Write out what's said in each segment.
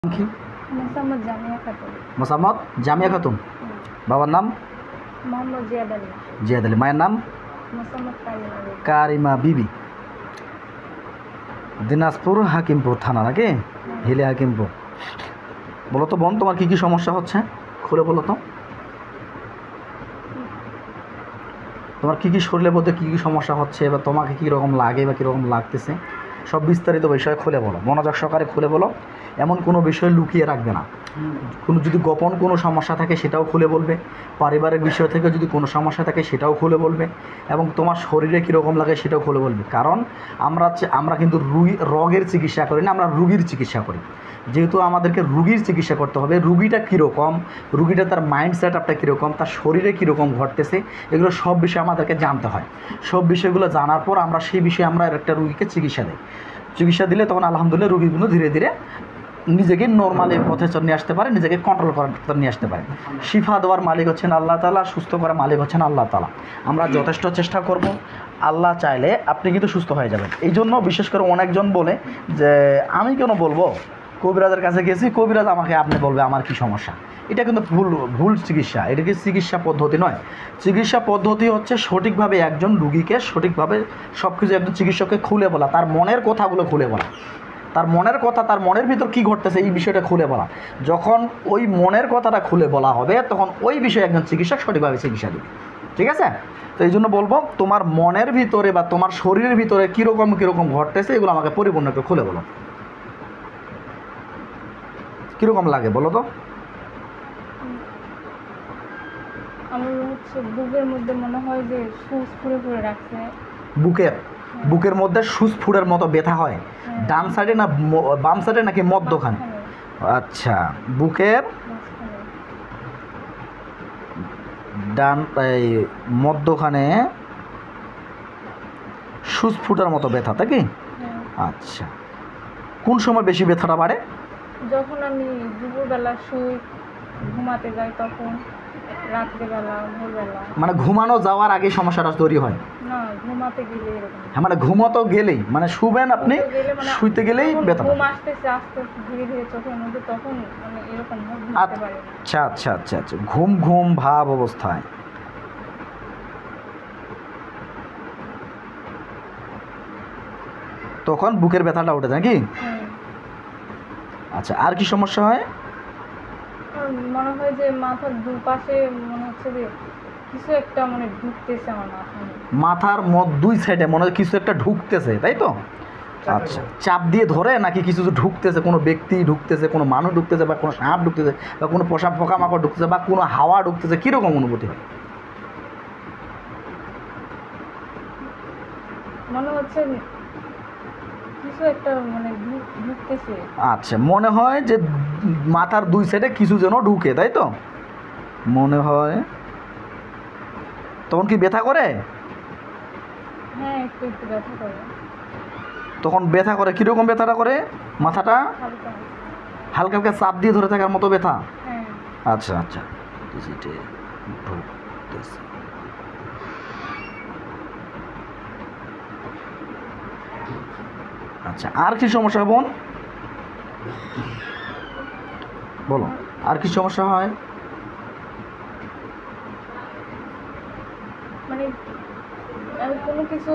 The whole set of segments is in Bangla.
কি? মোসাম্মদ জামিয়া খাতুন। মোসাম্মদ জামিয়া খাতুন। বাবার নাম? মোহাম্মদ জিয়াদ আলী। জিয়াদ আলী। মায়ের নাম? মোসাম্মদ কারিমা বিবি। দিনাজপুর হাকিমপুর থানা নাকি? হিলে হাকিমপুর। বলো তো বোন, তোমার কী কী সমস্যা হচ্ছে খুলে বলো তো। তোমার কী কী শরীরের মধ্যে কী কী সমস্যা হচ্ছে, বা তোমাকে কী রকম লাগে বা কীরকম লাগতেছে, সব বিস্তারিত বিষয়ে খুলে বলো, মনোযোগ সহকারে খুলে বলো। এমন কোনো বিষয় লুকিয়ে রাখবে না। কোনো যদি গোপন কোনো সমস্যা থাকে সেটাও খুলে বলবে, পারিবারিক বিষয় থেকে যদি কোনো সমস্যা থাকে সেটাও খুলে বলবে, এবং তোমার শরীরে কীরকম লাগে সেটাও খুলে বলবে। কারণ আমরা কিন্তু রোগের চিকিৎসা করি না, আমরা রুগীর চিকিৎসা করি। যেহেতু আমাদেরকে রুগীর চিকিৎসা করতে হবে, রুগীটা কীরকম, রুগীটা তার মাইন্ডসেট আপটা কীরকম, তার শরীরে কীরকম ঘটতেছে, এগুলো সব বিষয়ে আমাদেরকে জানতে হয়। সব বিষয়গুলো জানার পর আমরা সেই বিষয়ে আমরা একটা রুগীকে চিকিৎসা দিই। চিকিৎসা দিলে তখন আলহামদুলিল্লাহ রুগীগুলো ধীরে ধীরে নিজেকে নর্মালি পথে নিয়ে আসতে পারে, নিজেকে কন্ট্রোল করার নিয়ে আসতে পারে। শিফা দেওয়ার মালিক হচ্ছেন আল্লাহ তাআলা, সুস্থ করার মালিক হচ্ছেন আল্লাহ তাআলা। আমরা যথেষ্ট চেষ্টা করব, আল্লাহ চাইলে আপনি কিন্তু সুস্থ হয়ে যাবেন। এই জন্য বিশেষ করে অনেকজন বলে যে আমি কেন বলবো, কবিরাজের কাছে গেছি, কবিরাজ আমাকে আপনি বলবে আমার কি সমস্যা। এটা কিন্তু ভুল চিকিৎসা। এটা কি চিকিৎসা পদ্ধতি নয়। চিকিৎসা পদ্ধতি হচ্ছে সঠিকভাবে একজন রুগীকে সঠিকভাবে সব কিছু একজন চিকিৎসককে খুলে বলা, তার মনের কথাগুলো খুলে বলা, তার মনের কথা, তার মনের ভিতর কী ঘটতেছে এই বিষয়টা খুলে বলা। যখন ওই মনের কথাটা খুলে বলা হবে তখন ওই বিষয়ে একজন চিকিৎসক সঠিকভাবে চিকিৎসা দেবে। ঠিক আছে? তো এই জন্য বলবো, তোমার মনের ভিতরে বা তোমার শরীরের ভিতরে কীরকম ঘটতেছে এগুলো আমাকে পরিপূর্ণ একটু খুলে বলো। কীরকম লাগে বলো তো। আমার হচ্ছে বুকের মধ্যে মনে হয় যে সুচ ফুরে রাখছে। বুকের মধ্যে সুচ ফুড়ের মতো ব্যথা হয়। ডান সাইডে না বাম সাইডে নাকি মধ্যখানে? আচ্ছা, বুকের ডান এই মধ্যখানে সুচ ফুটার মতো ব্যথা, তাই কি? আচ্ছা, কোন সময় বেশি ব্যথাটা বাড়ে? যখন আমি দুপুরবেলা শুই, ঘুমাতে যাই তখন, রাত্রেবেলা, ভোরবেলা। মানে ঘুমানো যাওয়ার আগে সমস্যাটা তৈরি হয়? না, ঘুমাতে গেলে এরকম। হ্যাঁ, মানে ঘুমাতে গেলেই, মানে শুবেন আপনি, শুইতে গেলেই ব্যথা। ঘুম আসতেছে আস্তে ধীরে ধীরে চোখের মধ্যে, তখন মানে এরকম ঘুমাতে পারে না। আচ্ছা, ঘুম ভাব অবস্থায়। তখন বুকের ব্যথাটা ওঠে নাকি? আচ্ছা, আর কি সমস্যা হয়? মনে হয় যে মাথার দুপাশে মনে হচ্ছে যে কিছু একটা মানে ঢুকতেছে আমার মাথার দুই সাইডে মনে হয় কিছু একটা ঢুকতেছে, তাই তো? আচ্ছা, চাপ দিয়ে ধরে নাকি কিছু ঢুকতেছে, কোনো ব্যক্তি ঢুকতেছে, কোনো মানুষ ঢুকতেছে, বা কোনো সাপ ঢুকতেছে, বা কোনো পোকামাকড় ঢুকতেছে, বা কোনো হাওয়া ঢুকতেছে, কীরকম অনুভূতি হয়? মনে হচ্ছে কিছু একটা মানে ঢুকতেছে। আচ্ছা, মনে হয় যে মাথার দুই সাইডে কিছু যেন ঢুকে, তাই তো মনে হয়। তখন কি ব্যথা করে? হ্যাঁ, একটু ব্যথা করে। তখন ব্যথা করে, কীরকম ব্যথাটা করে? মাথাটা হালকা হালকা চাপ দিয়ে ধরে থাকার মতো ব্যথা? আচ্ছা, আচ্ছা, আর কি সমস্যা বোন বলো, আর কি সমস্যা হয়? মানে আমি কোনো কিছু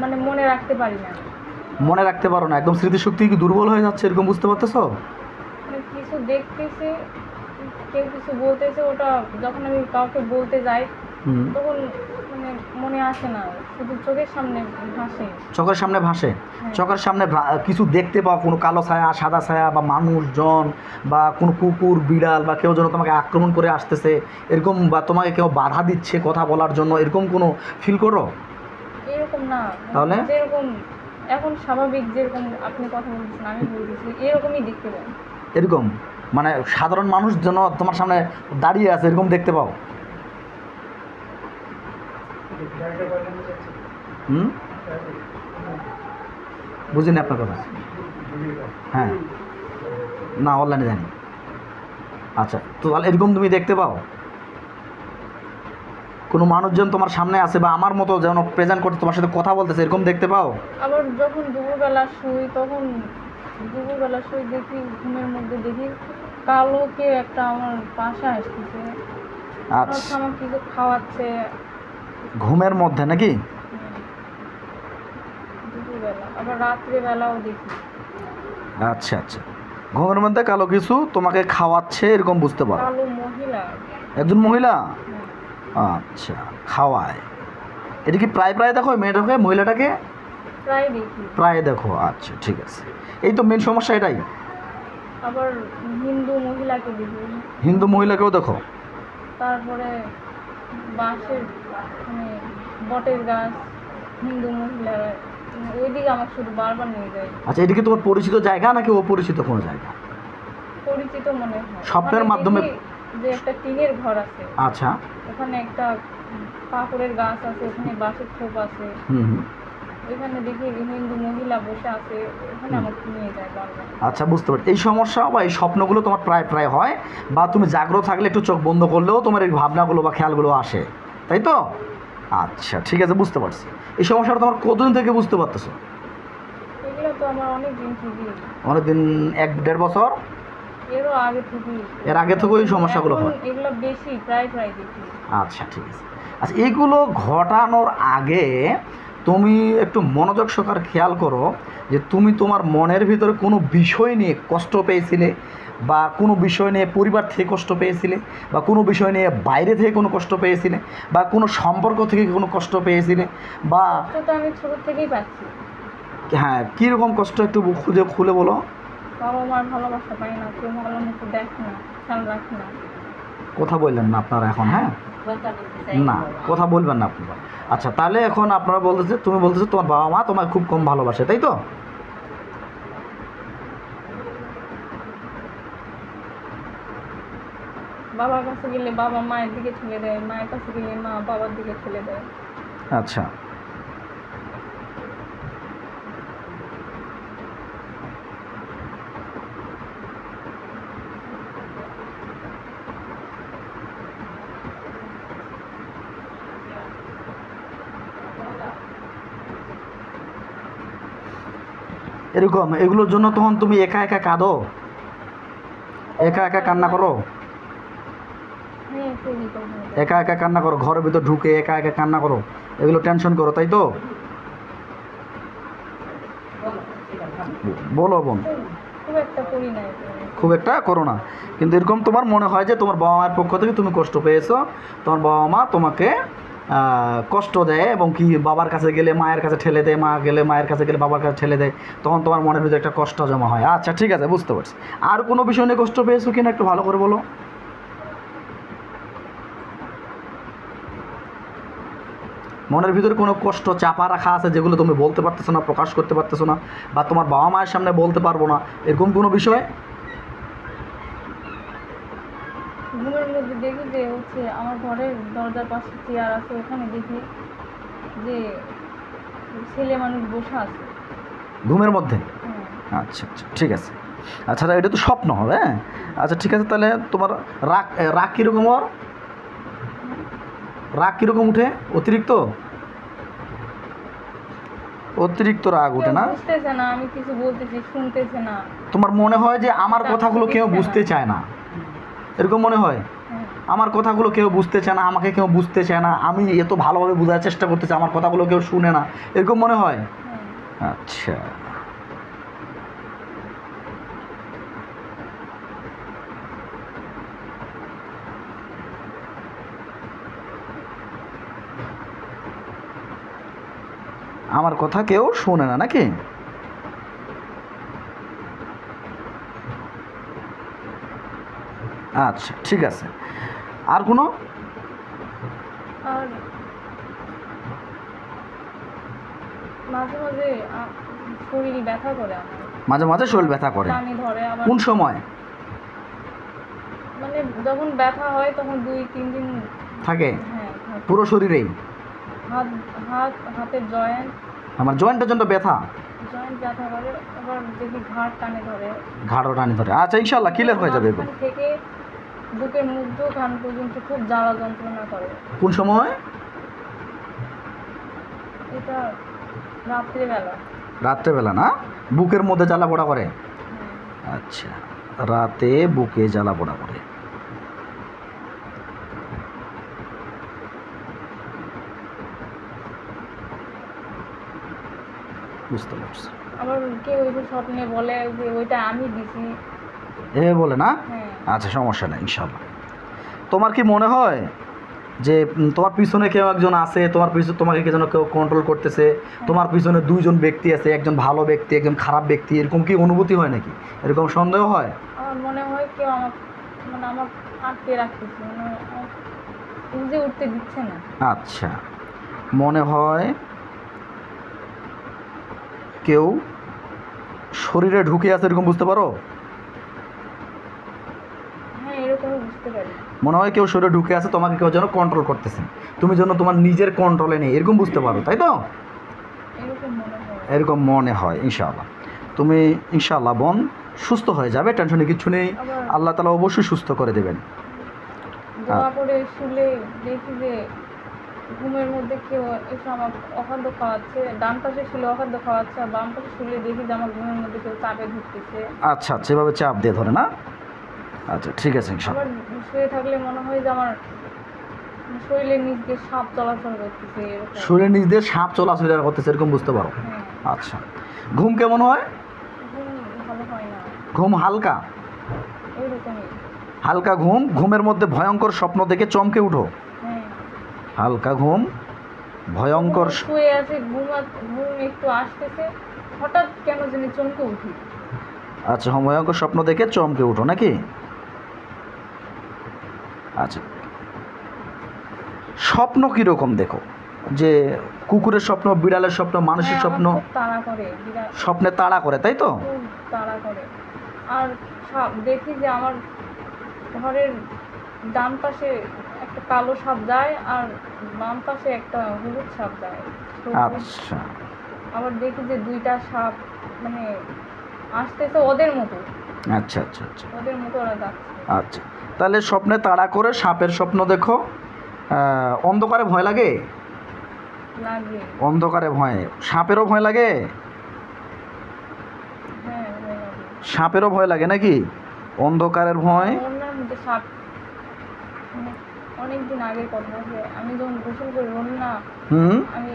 মানে মনে রাখতে পারি না। মনে রাখতে পারো না? একদম স্মৃতিশক্তি কি দুর্বল হয়ে যাচ্ছে এরকম বুঝতে পারতেছো? মানে কিছু দেখতেছে, কেউ কিছু বলতেছে, ওটা যখন আমি কাউকে বলতে যাই তখন মানে মনে আসে না, শুধু চোখের সামনে ভাসে। চোখের সামনে ভাসে? চোখের সামনে কিছু দেখতে পাও, কোনো কালো ছায়া, সাদা ছায়া, বা মানুষজন, বা কোনো কুকুর বিড়াল, বা কেউ যেন তোমাকে আক্রমণ করে আসতেছে এরকম, বা তোমাকে কেউ বাধা দিচ্ছে কথা বলার জন্য, এরকম কোনো ফিল করো? এরকম না। তাহলে যেরকম এখন স্বাভাবিক, যেরকম আপনি কথা বলতেছেন আমি বলতেছি, এরকমই দেখতে পাই। এরকম মানে সাধারণ মানুষ যেন তোমার সামনে দাঁড়িয়ে আছে এরকম দেখতে পাও? বুঝিনি আপনার কথা। হ্যাঁ, না অনলাইনে জানি। আচ্ছা, তো তাহলে এরকম তুমি দেখতে পাও? কোনো মানুষজন তোমার সামনে আছে, বা আমার মতো যেন প্রেজেন্ট করতে তোমার সাথে কথা বলতেছে, এরকম দেখতে পাও? আবার যখন দুপুরবেলা শুই তখন দুপুরবেলা শুয়ে দেখি ঘুমের মধ্যে দেখি কালো কেউ একটা আমার পাশে আসতেছে, আচ্ছা, আমার কিছু খাওয়াচ্ছে। ঘুমের মধ্যে নাকি? দুপুরবেলা আবার রাত্রেবেলাও দেখি। আচ্ছা আচ্ছা, ঘুমের মধ্যে কালো কিছু তোমাকে খাওয়াচ্ছে এরকম বুঝতে পারো? কালো মহিলা। একজন মহিলা? হ্যাঁ, আচ্ছা, খাওয়ায়। এটা কি প্রায় প্রায় দেখো ওই মেয়েটাকে, মহিলাটাকে প্রায় দেখি। প্রায় দেখো? আচ্ছা ঠিক আছে, এই তো মেন সমস্যা এটাই। আবার হিন্দু মহিলাকে দেখি। হিন্দু মহিলাকেও দেখো? তারপরে বাঁশের মানে বটের গাছ, হিন্দু মহিলারা, ওইদিকে আমার শুধু বারবার নিয়ে যায়। আচ্ছা, এটা কি তোমার পরিচিত জায়গা নাকি অপরিচিত কোনো জায়গা? পরিচিত মনে হয়। স্বপ্নের ওখানে মাধ্যমে? দেখি যে একটা টিনের ঘর আছে, আচ্ছা, ওখানে একটা পাকুড়ের গাছ আছে, ওখানে বাঁশের খোপ আছে, হুম হুম, ওইখানে দেখি হিন্দু মহিলা বসে আছে, ওখানে আমাকে নিয়ে যায় বারবার। আচ্ছা বুঝতে পারছি। এই সমস্যা বা এই স্বপ্নগুলো তোমার প্রায় প্রায় হয়, বা তুমি জাগ্রত থাকলে একটু চোখ বন্ধ করলেও তোমার এই ভাবনাগুলো বা খেয়ালগুলো আসে, তাই তো? আচ্ছা ঠিক আছে, বুঝতে পারছি। এই সমস্যাটা তোমার কতদিন থেকে বুঝতে পারতেছো? এগুলো তো আমার অনেক দিন থেকেই, অনেকদিন, 1-1.5 বছর? এরও আগে থেকেই। এর আগে থেকেও এই সমস্যাগুলো এখন হয়? এগুলো বেশি, প্রায় প্রায় দেখি। আচ্ছা ঠিক আছে। আচ্ছা, এইগুলো ঘটানোর আগে তুমি একটু মনোযোগ সহকারে খেয়াল করো যে তুমি তোমার মনের ভিতরে কোনো বিষয় নিয়ে কষ্ট পেয়েছিলে, বা কোনো বিষয় নিয়ে পরিবার থেকে কষ্ট পেয়েছিলে, বা কোনো বিষয় নিয়ে বাইরে থেকে কোনো কষ্ট পেয়েছিলে, বা কোনো সম্পর্ক থেকে কোনো কষ্ট পেয়েছিলে, বা কষ্ট তো আমি ছোট থেকেই পাচ্ছি। হ্যাঁ, কীরকম কষ্ট একটু খুলে বলো। বাবা মার ভালোবাসা পাই না, কেউ ভালো মতো দেখে না, খেয়াল রাখে না। কথা বললেন না আপনারা এখন? হ্যাঁ, না, কথা বলবেন না আপনি। আচ্ছা, তাহলে এখন আপনারা বলতেছে, তুমি বলতেছো তোমার বাবা মা তোমাকে খুব কম ভালোবাসে, তাই তো? বাবার কাছে গেলে বাবা মায়ের দিকে ঠেলে দেয়, মায়ের কাছে গেলে মা বাবার দিকে ঠেলে দেয়। আচ্ছা, এরকম এগুলোর জন্য তখন তুমি একা একা কাঁদো, একা একা কান্না করো? হ্যাঁ, খুবই কম। একা একা কান্না করো, ঘরের ভিতর ঢুকে একা একা কান্না করো, এগুলো টেনশন করো, তাই তো? বলো বোন। খুব একটা করি না এগুলো। খুব একটা করো না, কিন্তু এরকম তোমার মনে হয় যে তোমার বাবা মায়ের পক্ষ থেকে তুমি কষ্ট পেয়েছো, তোমার বাবা মা তোমাকে কষ্ট দেয়, এবং কি বাবার কাছে গেলে মায়ের কাছে ঠেলে দেয়, মা গেলে মায়ের কাছে গেলে বাবার কাছে ঠেলে দেয়, তখন তোমার মনের ভিতরে একটা কষ্ট জমা হয়। আচ্ছা ঠিক আছে, বুঝতে পারছি। আর কোনো বিষয় নিয়ে কষ্ট পেয়েছো কিনা একটু ভালো করে বলো। মনের ভিতরে কোনো কষ্ট চাপা রাখা আছে যেগুলো তুমি বলতে পারতেছো না, প্রকাশ করতে পারতেছো না, বা তোমার বাবা মায়ের সামনে বলতে পারবো না, এরকম কোনো বিষয়? ঘুমের মধ্যে দেখি যে হচ্ছে আমার ঘরের দরজার পাশে চেয়ার আছে, ওখানে দেখি যে ছেলে মানুষ বসে আছে। ঘুমের মধ্যে? হ্যাঁ। আচ্ছা আচ্ছা ঠিক আছে। আচ্ছা, এটা তো স্বপ্ন হবে। হ্যাঁ, আচ্ছা ঠিক আছে, তাহলে তোমার রাগ রাগ কীরকম? ওর রাগ কীরকম উঠে? অতিরিক্ত অতিরিক্ত রাগ উঠে না? বুঝতেছে না আমি কিছু বলতেছি, শুনতেছে না। তোমার মনে হয় যে আমার কথাগুলো কেউ বুঝতে চায় না, এরকম মনে হয়? হ্যাঁ। আমার কথাগুলো কেউ বুঝতে চায় না, আমাকে কেউ বুঝতে চায় না, আমি এত ভালোভাবে বোঝার চেষ্টা করতেছি, আমার কথাগুলো কেউ শুনে না, এরকম মনে হয়? হ্যাঁ। আচ্ছা, আমার কথা কেউ শোনে না নাকি? আচ্ছা ঠিক আছে। আর কোনো? আর মাঝে মাঝে শরীর ব্যথা করে আমার, মাঝে মাঝে শরীর ব্যথা করে? টানি ধরে। আবার কোন সময়? মানে যখন ব্যথা হয় তখন 2-3 দিন থাকে? হ্যাঁ থাকে। পুরো শরীরেই? হাত হাত হাতের জয়েন্ট আমার জয়েন্টের জন্য ব্যথা? জয়েন্ট ব্যথা করে। আবার দেখি ঘাড় টানে ধরে। ঘাড়ও টানি ধরে? আচ্ছা, ইনশাল্লাহ ক্লিয়ার হয়ে যাবে এগুলো। মাঝখান থেকে বুকের মধ্য কান পর্যন্ত খুব জ্বালা যন্ত্রণা করে। কোন সময়? এটা রাত্রেবেলা। রাত্রেবেলা না? বুকের মধ্যে জ্বালা পোড়া করে? আচ্ছা, রাতে বুকে জ্বালা পোড়া করে। বুঝতে পারছি। আবার কেউ একটু স্বপ্নে বলে যে ওইটা আমি দিছি। এভাবে বলে না? হ্যাঁ। আচ্ছা, সমস্যা নেই ইনশাল্লাহ। তোমার কি মনে হয় যে তোমার পিছনে কেউ একজন আছে, তোমাকে কে যেন কেউ কন্ট্রোল করতেছে, তোমার পিছনে দুইজন ব্যক্তি আছে, একজন ভালো ব্যক্তি একজন খারাপ ব্যক্তি, এরকম কি অনুভূতি হয় নাকি? এরকম সন্দেহ হয়? আমার মনে হয় কেউ আমার আটকে রাখতেছে, মানে আমার বুঝে উঠতে দিচ্ছে না। আচ্ছা, মনে হয় কেউ শরীরে ঢুকে আছে, এরকম বুঝতে পারো? হ্যাঁ, এরকমই বুঝতে পারি। মনে হয় কেউ শরীরে ঢুকে আছে, তোমাকে কেউ যেন কন্ট্রোল করতেছে, তুমি যেন তোমার নিজের কন্ট্রোলে নেই, এরকম বুঝতে পারো, তাই তো? এরকম মনে হয়। এরকম মনে হয়। ইনশাআল্লাহ তুমি ইনশাআল্লাহ বোন সুস্থ হয়ে যাবে, টেনশনে কিছু নেই। আবার আল্লাহ তাআলা অবশ্যই সুস্থ করে দেবেন। দোয়া করে শুলে দেখি যে ঘুমের মধ্যে কেউ এসে আমার অখাদ্য খাওয়াচ্ছে, ডান পাশে শুলে অখাদ্য খাওয়াচ্ছে, আর বাম পাশে শুলে দেখি যে আমার ঘুমের মধ্যে কেউ চাপে ঢুকতেছে। আচ্ছা আচ্ছা, এভাবে চাপ দিয়ে ধরে না? আচ্ছা, ঠিক আছে ইনশাআল্লাহ। আবার শুয়ে থাকলে মনে হয় যে আমার শরীরের নিচ দিয়ে সাপ চলাচল করতেছে, এরকম। শরীরের নিচ দিয়ে সাপ চলাচল করতেছে, এরকম বুঝতে পারো? হ্যাঁ। আচ্ছা, ঘুম কেমন হয়? ঘুম ভালো হয় না, ঘুম হালকা? ওইরকমই। হালকা ঘুম, ঘুমের মধ্যে ভয়ঙ্কর স্বপ্ন দেখে চমকে উঠো? হ্যাঁ। হালকা ঘুম, ভয়ঙ্কর শুয়ে আছে, ঘুম একটু আসতেছে, হঠাৎ কেন জানি চমকে উঠি। আচ্ছা, ভয়ঙ্কর স্বপ্ন দেখে চমকে উঠো নাকি? আচ্ছা, স্বপ্ন কীরকম দেখো? যে কুকুরের স্বপ্ন, বিড়ালের স্বপ্ন, মানুষের হ্যাঁ, স্বপ্ন? আমার খুব তাড়া করে, বিরাট স্বপ্নে তাড়া করে, তাই তো? খুব তাড়া করে। আর দেখি যে আমার ঘরের ডান পাশে একটা কালো সাপ যায়, আর বাম পাশে একটা হলুদ সাপ যায়। আচ্ছা আবার দেখি যে দুইটা সাপ মানে আসতেছে ওদের মতো, আচ্ছা আচ্ছা আচ্ছা ওদের মতো ওরা যাচ্ছে। আচ্ছা, তাহলে স্বপ্নে তাড়া করে সাপের স্বপ্ন দেখো। অন্ধকারে ভয় লাগে? লাগে। অন্ধকারে ভয়, সাপেরও ভয় লাগে? হ্যাঁ, ভয় লাগে। সাপেরও ভয় লাগে নাকি? অন্ধকারের ভয়? ওনার মধ্যে সাপ, মানে অনেকদিন আগের কথা, যে আমি যখন গোসল করি না, আমি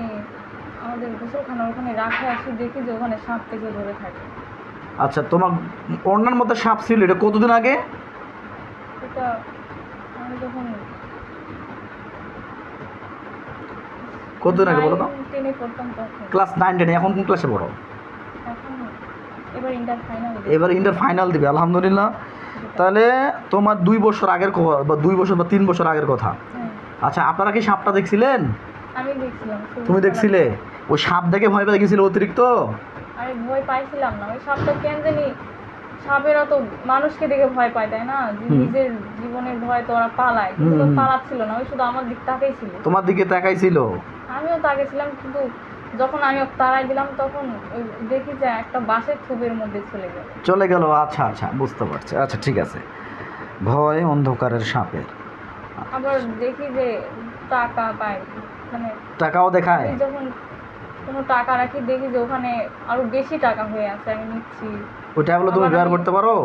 আমাদের গোসলখানার ওখানে রাখে আসি, দেখি যে ওখানে সাপ থেকে ধরে থাকে। আচ্ছা, তোমার ওড়নার মধ্যে সাপ ছিল, এটা কতদিন আগে? এটা আমি যখন কতদিন আগে বলো তো? 10-এ পড়তাম তখন। ক্লাস 9-10। এখন কোন ক্লাসে পড়ো? এখন এবার ইন্টার ফাইনাল। এবার ইন্টার ফাইনাল দিবে, আলহামদুলিল্লাহ। তাহলে তোমার 2 বছর আগের বা 2 বছর বা 3 বছর আগের কথা। আচ্ছা, আপনারা কি সাপটা দেখছিলেন? আমি দেখছিলাম। তুমি দেখছিলে? ওই সাপ দেখে ভয় পেয়ে গেছিল অতিরিক্ত? আমি ভয় পাইছিলাম না, ওই সাপটা কেন জানি, সাপেরা তো মানুষকে দেখে ভয় পায়, তাই না? নিজের জীবনের ভয় তো ওরা পালায়, কিন্তু তো পালাচ্ছিল না, ওই শুধু আমার দিক তাকাই ছিল। তোমার দিকে তাকাইছিল? আমিও তাকাইছিলাম, কিন্তু যখন আমি তাড়াই দিলাম তখন দেখি যে একটা বাঁশের থোপের মধ্যে চলে গেল। আচ্ছা আচ্ছা, বুঝতে পারছি। আচ্ছা, ঠিক আছে, ভয় অন্ধকারের সাপের। আবার দেখি যে টাকা পাই, মানে টাকাও দেখায়? যখন কোনো টাকা রাখি দেখি যে ওখানে আরো বেশি টাকা হয়ে আছে, আমি নিচ্ছি। ওই টাকাগুলো তুমি ব্যবহার করতে পারো?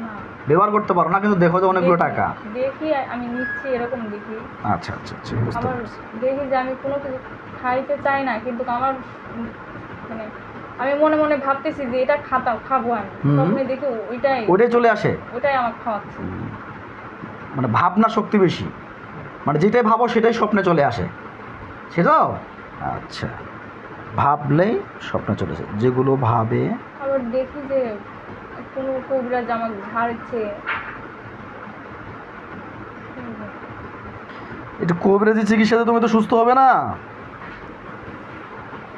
না, ব্যবহার করতে পারো না, কিন্তু দেখো যে অনেকগুলো টাকা। দেখি আমি নিচ্ছি, এরকম দেখি। আচ্ছা আচ্ছা আচ্ছা, বুঝতে আবার পারছি। দেখি যে আমি কোনো কিছু খাইতে চাই না, কিন্তু আমার মানে আমি মনে মনে ভাবতেছি যে এটা খাবো আমি, স্বপ্নে দেখি ওইটাই চলে আসে, ওইটাই আমার খাওয়াচ্ছে। মানে ভাবনা শক্তি বেশি, মানে যেটাই ভাবো সেটাই স্বপ্নে চলে আসে, সেটাও? আচ্ছা, ভাবলেই স্বপ্নে চলে আসে যেগুলো ভাবে। আবার দেখি যে কোনো কবিরাজ আমাকে ঝাড়ছে। এটা কবিরাজি চিকিৎসাতে তুমি তো সুস্থ হবে না,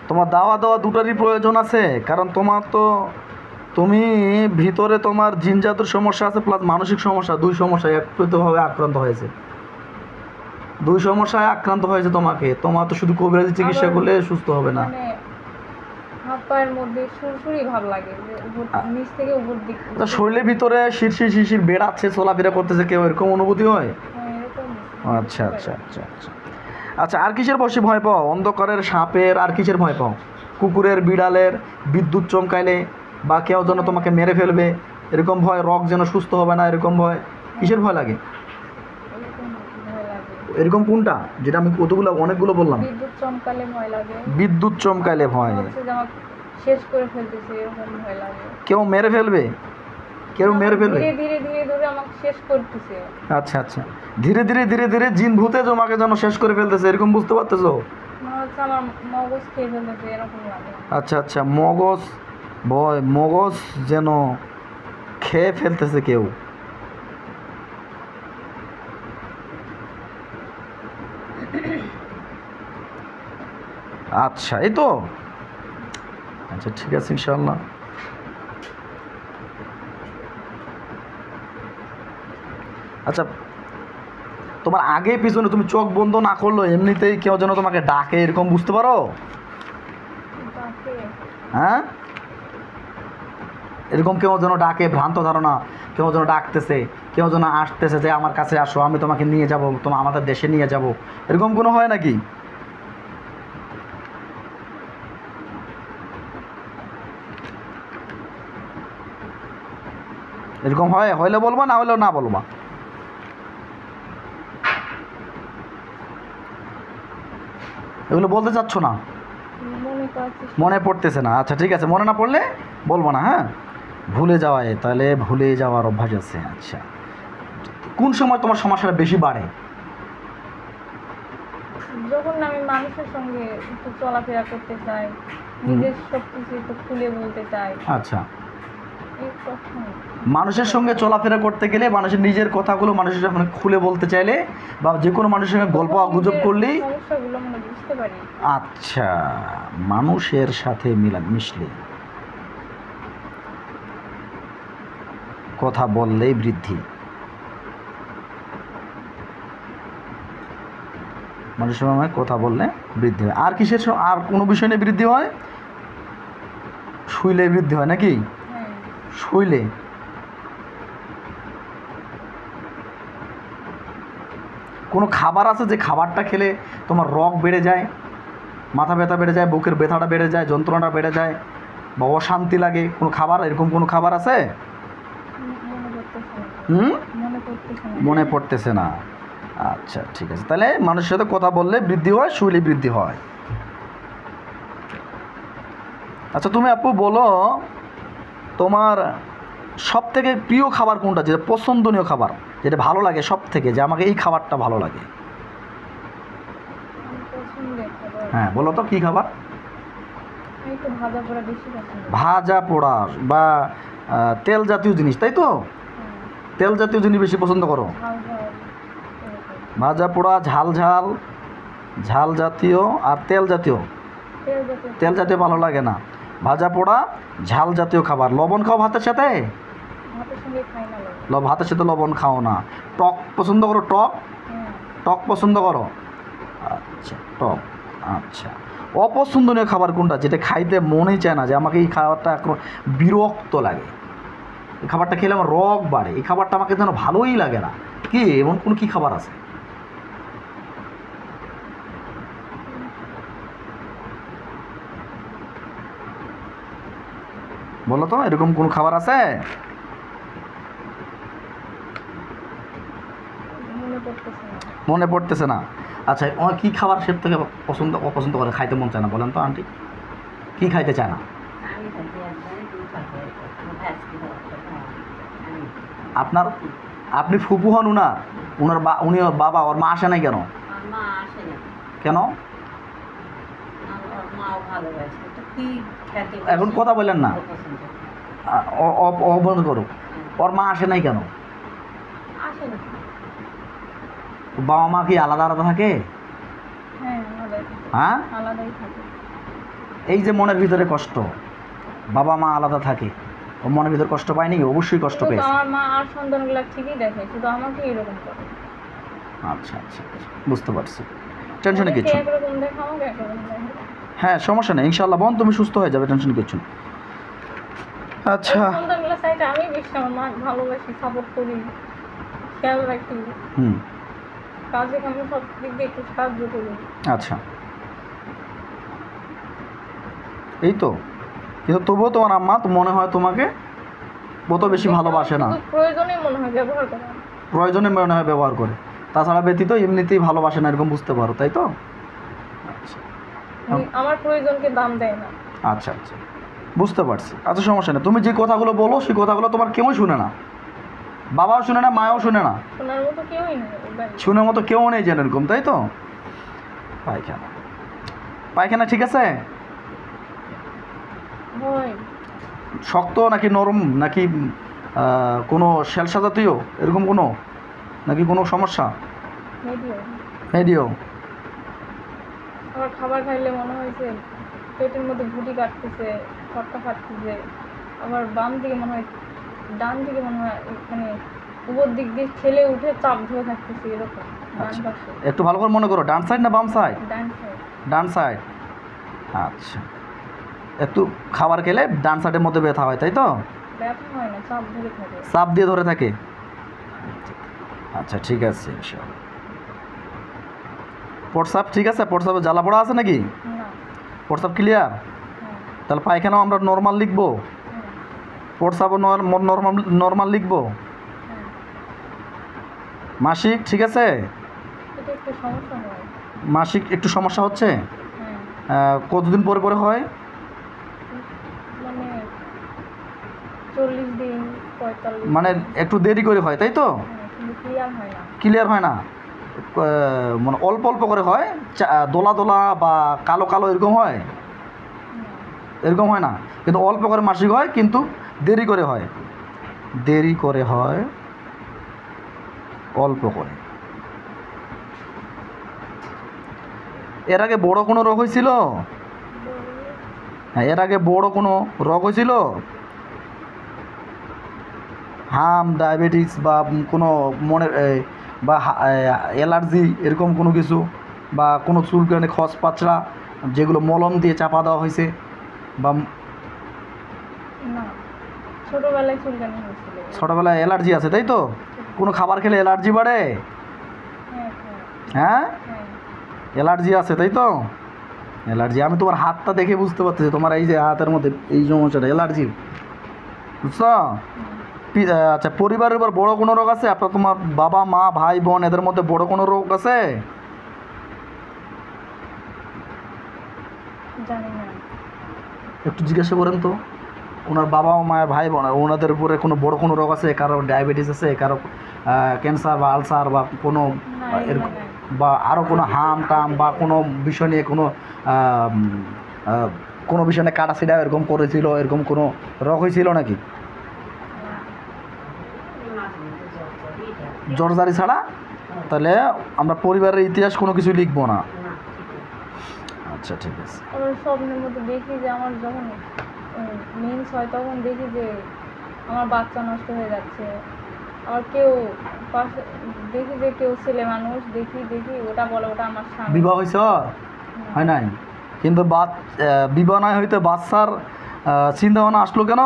তোমার দাওয়া দুটারই প্রয়োজন আছে। কারণ তুমি ভিতরে তোমার জিন জাদুর সমস্যা আছে, প্লাস মানসিক সমস্যা, 2 সমস্যায় একত্রিতভাবে আক্রান্ত হয়েছে। 2 সমস্যায় আক্রান্ত হয়েছে তোমার তো শুধু কবিরাজি চিকিৎসা করলে সুস্থ হবে না। মানে হাত পায়ের মধ্যে সুরসুরি ভাব লাগে, নিচ থেকে উপর দিক। শরীরের ভিতরে শিরশির বেড়াচ্ছে, চলাফেরা করতেছে কেউ, এরকম অনুভূতি হয়? আচ্ছা আচ্ছা আচ্ছা আচ্ছা আচ্ছা, আর কিসের বসে ভয় পাও? অন্ধকারের সাপের, আর কিসের ভয় পাও? কুকুরের, বিড়ালের, বিদ্যুৎ চমকাইলে, বা কেউ যেন তোমাকে মেরে ফেলবে, এরকম ভয়, রগ যেন সুস্থ হবে না এরকম ভয়, কিসের ভয় লাগে? এরকম ভয় লাগে। এরকম কোনটা, যেটা আমি কতগুলো অনেকগুলো বললাম? বিদ্যুৎ চমকালে ভয় লাগে। বিদ্যুৎ চমকাইলে ভয়, হচ্ছে যে আমাকে শেষ করে ফেলতেছে এরকম ভয় লাগে। কেউ মেরে ফেলবে, কেউ মেরে ফেলবে। ধীরে ধীরে ধীরে ধীরে আমাকে শেষ করতেছে। আচ্ছা আচ্ছা, ধীরে ধীরে ধীরে ধীরে জিন ভূতে তোমাকে যেন শেষ করে ফেলতেছে, এরকম বুঝতে পারতেছো? মনে হচ্ছে আমার মগজ খেয়ে ফেলতেছে এরকম লাগে। আচ্ছা আচ্ছা, মগজ ভয়, মগজ যেন খেয়ে ফেলতেছে কেউ। আচ্ছা, এই তো। আচ্ছা ঠিক আছে, ইনশাআল্লাহ। আচ্ছা, তোমার আগে পিছনে তুমি চোখ বন্ধ না করলো এমনিতেই কেউ যেন তোমাকে ডাকে, এরকম বুঝতে পারো? তাকে হ্যাঁ, এরকম কেউ যেন ডাকে, ভ্রান্ত ধারণা, কেউ যেন ডাকতেছে, কেউ যেন আসতেছে যে আমার কাছে আসো, আমি তোমাকে নিয়ে যাব, তোমার আমাদের দেশে নিয়ে যাব, এরকম কোনো হয় নাকি? এরকম হয়? হইলে বলবা, না হইলেও না বলবা। এগুলো বলতে চাচ্ছ না, মনে করছি। মনে পড়তেছে না? আচ্ছা ঠিক আছে, মনে না পড়লে বলবো না। হ্যাঁ, ভুলে যাওয়ায়, তাহলে ভুলে যাওয়ার অভ্যাস আছে। আচ্ছা, কোন সময় তোমার সমস্যাটা বেশি বাড়ে? যখন আমি মানুষের সঙ্গে একটু চলাফেরা করতে চাই, নিজের সব কিছু একটু খুলে বলতে চাই, আচ্ছা, এই তখন মানুষের সঙ্গে চলাফেরা করতে গেলে, মানুষের নিজের কথাগুলো মানুষের যখন খুলে বলতে চাইলে, বা যে কোনো মানুষের সঙ্গে গল্প গুজব করলেই। সমস্যাগুলো মানে বুঝতে পারি। আচ্ছা, মানুষের সাথে মিশলে, কথা বললেই বৃদ্ধি। মানুষের সঙ্গে কথা বললে বৃদ্ধি হয়। আর কিসের আর কোনো বিষয় নিয়ে বৃদ্ধি হয়? শুইলে বৃদ্ধি হয় নাকি? হ্যাঁ, শুইলে। কোনো খাবার আছে যে খাবারটা খেলে তোমার রগ বেড়ে যায়, মাথা ব্যথা বেড়ে যায়, বুকের ব্যথাটা বেড়ে যায়, যন্ত্রণাটা বেড়ে যায়, বা অশান্তি লাগে? কোনো খাবার, এরকম কোনো খাবার আছে? মনে করতেছে না। হুম, মনে করতেছে না। মনে পড়তেছে না। আচ্ছা ঠিক আছে, তাহলে মানুষের সাথে কথা বললে বৃদ্ধি হয়, শুইলে বৃদ্ধি হয়। আচ্ছা তুমি আপু বলো, তোমার সব থেকে প্রিয় খাবার কোনটা, যেটা পছন্দনীয় খাবার, যেটা ভালো লাগে সব থেকে, যে আমাকে এই খাবারটা ভালো লাগে? আমি পছন্দের খাবার, হ্যাঁ বলো তো, কী খাবার? আমি তো ভাজা পোড়া বেশি পছন্দ। ভাজা পোড়া বা তেল জাতীয় জিনিস, তাই তো? হ্যাঁ, তেল জাতীয় জিনিস বেশি পছন্দ করো? ঝাল ঝাল এরকম। ভাজা পোড়া, ঝাল ঝাল, ঝাল জাতীয় আর তেল জাতীয়? তেল জাতীয় তেল জাতীয় ভালো লাগে না। ভাজা পোড়া, ঝাল জাতীয় খাবার। লবণ খাও ভাতের সাথে? ভাতের সঙ্গে খাই না লাগে। ভাতের সাথে লবণ খাও না। টক পছন্দ করো? টক, হ্যাঁ, টক পছন্দ করো? আচ্ছা, টক। আচ্ছা, অপছন্দনীয় খাবার কোনটা, যেটা খাইতে মনেই চায় না, যে আমাকে এই খাবারটা এখন বিরক্ত লাগে, এই খাবারটা খেলে আমার রগ বাড়ে, এই খাবারটা আমাকে যেন ভালোই লাগে না? কি এমন কোন কি খাবার আছে? বলো তো, এরকম কোন খাবার আছে? মনে করতেছে না। মনে পড়তেছে না? আচ্ছা, ও কী খাবার সব থেকে অপছন্দ করে, খাইতে মন চায় না, বলেন তো আন্টি, কী খাইতে চায় না? আপনার, আপনি ফুপু হন উনার, উনি বাবা, ওর মা আসে নাই কেন? কেন? এখন কথা বললেন না, বন্ধ করো। ওর মা আসে নাই কেন? বাবা মা কি আলাদা আলাদা থাকে? হ্যাঁ, আলাদাই হ্যাঁ, আলাদাই থাকে। এই যে মনের ভিতরে কষ্ট, বাবা মা আলাদা থাকে, ও মনের ভিতরে কষ্ট পায়নি? অবশ্যই কষ্ট কিন্তু পেয়েছে। আমার মা আর সন্তানগুলা ঠিকই দেখে, শুধু আমাকে এরকম করে। আচ্ছা আচ্ছা, বুঝতে পারছি, টেনশনে অনেকে কিছু। একরকম দেখে, আমাকে একরকম দেখে। হ্যাঁ সমস্যা নেই, ইনশাআল্লাহ বোন তুমি সুস্থ হয়ে যাবে, টেনশন কিছু না। আচ্ছা, সন্তানগুলা চাইতে আমি বেশি আমার মা ভালোবাসি, সাপোর্ট করি, খেয়াল রাখি, হুম, কাজে কামে সব দিক দিয়ে একটু সাহায্য করি। আচ্ছা, এই তো। কিন্তু তবুও তোমার আম্মা তো মনে হয় তোমাকে অত বেশি ভালোবাসে না, শুধু প্রয়োজনে মনে হয় ব্যবহার করা। প্রয়োজনে মনে হয় ব্যবহার করে, তাছাড়া ব্যতীত এমনিতেই ভালোবাসে না, এরকম বুঝতে পারো, তাই তো? আচ্ছা আমার প্রয়োজনকে দাম দেয় না। আচ্ছা আচ্ছা, বুঝতে পারছি। আচ্ছা সমস্যা নেই, তুমি যে কথাগুলো বলো সেই কথাগুলো তোমার কেউই শুনে না, বাবাও শুনে না, মায়াও শুনে না, শোনার মতো কেউই নেই ওই বাড়িতে। শুনে মতো কেউ নেই যেন এরকম, তাই তো? পায়খানা, পায়খানা ঠিক আছে? হয় শক্ত নাকি নরম নাকি কোনো শ্যালসা জাতীয় এরকম কোনো, নাকি কোনো সমস্যা? মিডিয়াম। মেডিও। আবার খাবার খাইলে মনে হয়েছে পেটের মধ্যে ঘুটি কাটতেছে, খটকা ফাটতেছে। আবার বাম দিকে মনে হয়, ডান দিকে মনে হয় মানে উপর দিক দিয়ে ঠেলে উঠে চাপ ধরে থাকতেছে এরকম। ডান আচ্ছা পাশে, একটু ভালো করে মনে করো, ডান সাইড না বাম সাইড? ডান সাইড। ডান সাইড। আচ্ছা, একটু খাবার খেলে ডান সাইডের মধ্যে ব্যথা হয়, তাই তো? ব্যথা হয় না, চাপ ধরে থাকে। চাপ দিয়ে ধরে থাকে। আচ্ছা ঠিক আছে ইনশাআল্লাহ। প্রস্রাব ঠিক আছে? প্রস্রাবে জ্বালা পোড়া আছে নাকি? না। প্রস্রাব ক্লিয়ার? হ্যাঁ। তাহলে পায়খানাও আমরা নর্মাল লিখবো, হ্যাঁ। প্রস্রাবও নর্মাল লিখবো। হ্যাঁ। মাসিক ঠিক আছে? এটা একটু সমস্যা হয়। মাসিক একটু সমস্যা হচ্ছে? হ্যাঁ, কতদিন পরে পরে হয়? মানে 40 দিন 45 মানে একটু দেরি করে হয়, তাই তো? হ্যাঁ, কিন্তু ক্লিয়ার হয় না। ক্লিয়ার হয় না, মানে অল্প অল্প করে হয়, দোলা দোলা বা কালো কালো এরকম হয়? না। এরকম হয় না, কিন্তু অল্প করে মাসিক হয়, কিন্তু দেরি করে হয়, দেরি করে হয়, অল্প করে। এর আগে বড় কোনো রোগ হয়েছিল? হ্যাঁ, এর আগে বড় কোনো রোগ হয়েছিল? হাম, ডায়াবেটিস বা কোনো মনের বা অ্যালার্জি এরকম কোনো কিছু, বা কোনো চুলকানি খস পাচড়া যেগুলো মলম দিয়ে চাপা দেওয়া হয়েছে, বা না, ছোটবেলায় চুলকানি হয়েছিল। ছোটোবেলায় অ্যালার্জি আছে, তাই তো? কোনো খাবার খেলে অ্যালার্জি বাড়ে? হ্যাঁ, হ্যাঁ, হ্যাঁ, হ্যাঁ। অ্যালার্জি আছে, তাই তো? অ্যালার্জি, আমি তোমার হাতটা দেখে বুঝতে পারতেছি তোমার এই যে হাতের মধ্যে এই সমস্যাটা অ্যালার্জি, বুঝছো? আচ্ছা, পরিবারের উপর বড় কোনো রোগ আছে আপনার? তোমার বাবা মা ভাই বোন এদের মধ্যে বড় কোনো রোগ আছে? জানি না। একটু জিজ্ঞাসা করেন তো, ওনার বাবা মা ভাই বোন ওনাদের উপরে কোনো বড় কোনো রোগ আছে? কারো ডায়াবেটিস আছে, কারো ক্যান্সার বা আলসার বা কোনো না, এরকম, এগুলো নাই। বা আরও কোনো হাম টাম বা কোনো বিষয় নিয়ে কোনো কোনো বিষয় নিয়ে কাটাছিড়া এরকম করেছিল, এরকম কোনো রোগ হয়েছিল নাকি? জর্জারি ছাড়া? তাহলে আমরা পরিবারের ইতিহাস কোনো কিছু লিখবো না। আচ্ছা ঠিক আছে। আবার স্বপ্নের মধ্যে দেখি যে আমার যখন মেন্স হয় তখন দেখি যে আমার বাচ্চা নষ্ট হয়ে যাচ্ছে। আবার কেউ পাশে দেখি যে কেউ ছেলে মানুষ, দেখি ওটা বলে ওটা আমার স্বামী। বিবাহ হয়েছে? হয় নাই, কিন্তু বিবাহ নয় হইতে বাচ্চার চিন্তা ভাবনা আসলো কেন?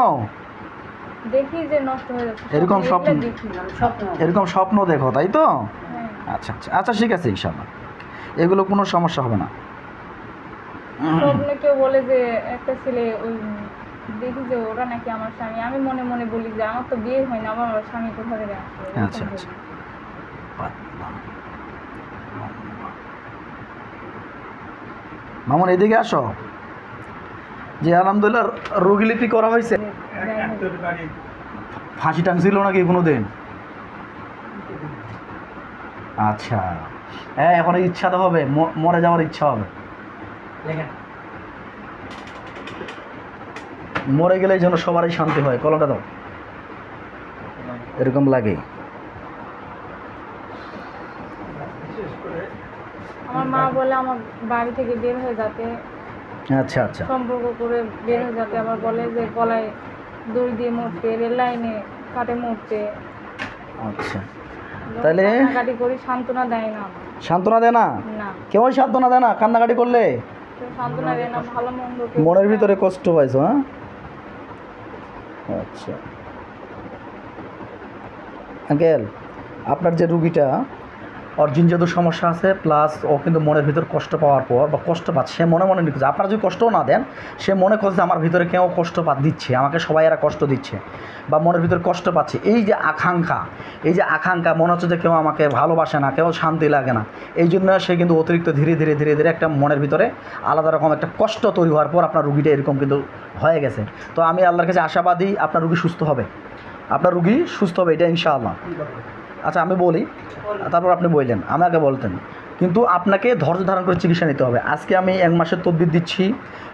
দেখি যে নষ্ট হয়ে যাচ্ছে, এরকম স্বপ্ন, দেখি। এরকম স্বপ্ন দেখো, তাই তো? হ্যাঁ। আচ্ছা আচ্ছা আচ্ছা ঠিক আছে ইনশাআল্লাহ, এগুলো কোনো সমস্যা হবে না। স্বপ্নে কেউ বলে যে একটা ছেলে, ওই দেখি যে ওরা নাকি আমার স্বামী। আমি মনে মনে বলি যে আমার তো বিয়ে হয় না, আমার স্বামী কোথা থেকে আসবে। এরকম আচ্ছা বলি। আচ্ছা, মামুন এদিকে আসো। যে আলহামদুলিল্লাহ রোগীলিপি করা হয়েছে, ফাঁসি টানছিল নাকি কোনো দিন? আচ্ছা, হ্যাঁ এখন ইচ্ছা তো হবে, মরে যাওয়ার ইচ্ছা হবে। মরে গেলে যেন সবারই শান্তি হয়, কলমটা দাও, এরকম লাগে। আমার মা বলে আমার বাড়ি থেকে বের হয়ে যেতে, আচ্ছা আচ্ছা সম্পর্ক করে বের হয়ে যেতে। আবার বলে যে গলায় দড়ি দিয়ে মরতে, রেল লাইনে কাটে মরতে। আচ্ছা, তাহলে কান্নাকাটি করি, সান্ত্বনা দেয় না আমার। সান্ত্বনা দেয় না? না, কেউই সান্ত্বনা দেয় না কান্নাকাটি করলে? কেউ সান্ত্বনা দেয় না, ভালো মন্দ কেউ মনের বলে না। ভিতরে কষ্ট পাইছো? হ্যাঁ, আচ্ছা আঙ্কেল, আপনার যে রুগীটা ওর জিন জাদুর সমস্যা আছে, প্লাস ও কিন্তু মনের ভিতর কষ্ট পাওয়ার পর বা কষ্ট পাচ্ছে, সে মনে মনে নিচ্ছে। আপনারা যদি কষ্টও না দেন, সে মনে করছে আমার ভিতরে কেউ কষ্ট দিচ্ছে, আমাকে সবাই এরা কষ্ট দিচ্ছে বা মনের ভিতরে কষ্ট পাচ্ছে। এই যে আকাঙ্ক্ষা মনে হচ্ছে যে কেউ আমাকে ভালোবাসে না, কেউ শান্তি লাগে না, এই জন্য সে কিন্তু অতিরিক্ত ধীরে ধীরে ধীরে ধীরে একটা মনের ভিতরে আলাদা রকম একটা কষ্ট তৈরি হওয়ার পর আপনার রুগীটা এরকম কিন্তু হয়ে গেছে। তো আমি আল্লাহর কাছে আশাবাদী আপনার রুগী সুস্থ হবে, এটা ইনশাআল্লাহ। আচ্ছা আমি বলি, তারপর আপনি বললেন, আমাকে বলতেন, কিন্তু আপনাকে ধৈর্য ধারণ করে চিকিৎসা নিতে হবে। আজকে আমি 1 মাসের তদবির দিচ্ছি,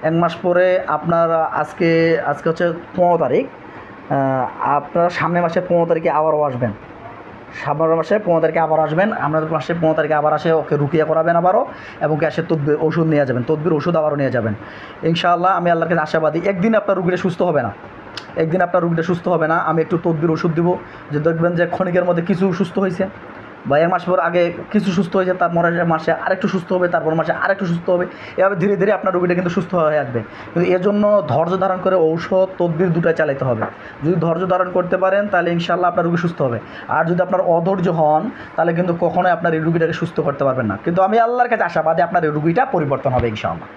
1 মাস পরে আপনার আজকে হচ্ছে 15 তারিখ, আপনারা সামনের মাসে 15 তারিখে আবারও আসবেন, সামনের মাসে 15 তারিখে আবার আসবেন, আপনাদের মাসে 15 তারিখে আবার আসে ওকে রুকিয়া করাবেন আবারও, এবং গ্যাসের তদবির ওষুধ নিয়ে যাবেন, তদবির ওষুধ আবারও নিয়ে যাবেন ইনশাআল্লাহ। আমি আল্লাহর কাছে আশাবাদী একদিন আপনার রুগীটা সুস্থ হবে না, আমি একটু তদবির ওষুধ দিব, যে দেখবেন যে ক্ষণিকের মধ্যে কিছু সুস্থ হয়েছে, বা 1 মাস পর আগে কিছু সুস্থ হয়েছে, তারপর মাসে আরেকটু সুস্থ হবে, তারপর মাসে আরেকটু সুস্থ হবে, এভাবে ধীরে ধীরে আপনার রোগীটা কিন্তু সুস্থ হয়ে আসবে। কিন্তু এর জন্য ধৈর্য ধারণ করে ঔষধ তদবির দুটাই চালাতে হবে। যদি ধৈর্য ধারণ করতে পারেন তাহলে ইনশাআল্লাহ আপনার রোগী সুস্থ হবে। আর যদি আপনার অধৈর্য হন তাহলে কিন্তু কখনোই আপনার এই রোগীটাকে সুস্থ করতে পারবেন না। কিন্তু আমি আল্লাহর কাছে আশাবাদী আপনার এই রোগীটা পরিবর্তন হবে ইনশাআল্লাহ।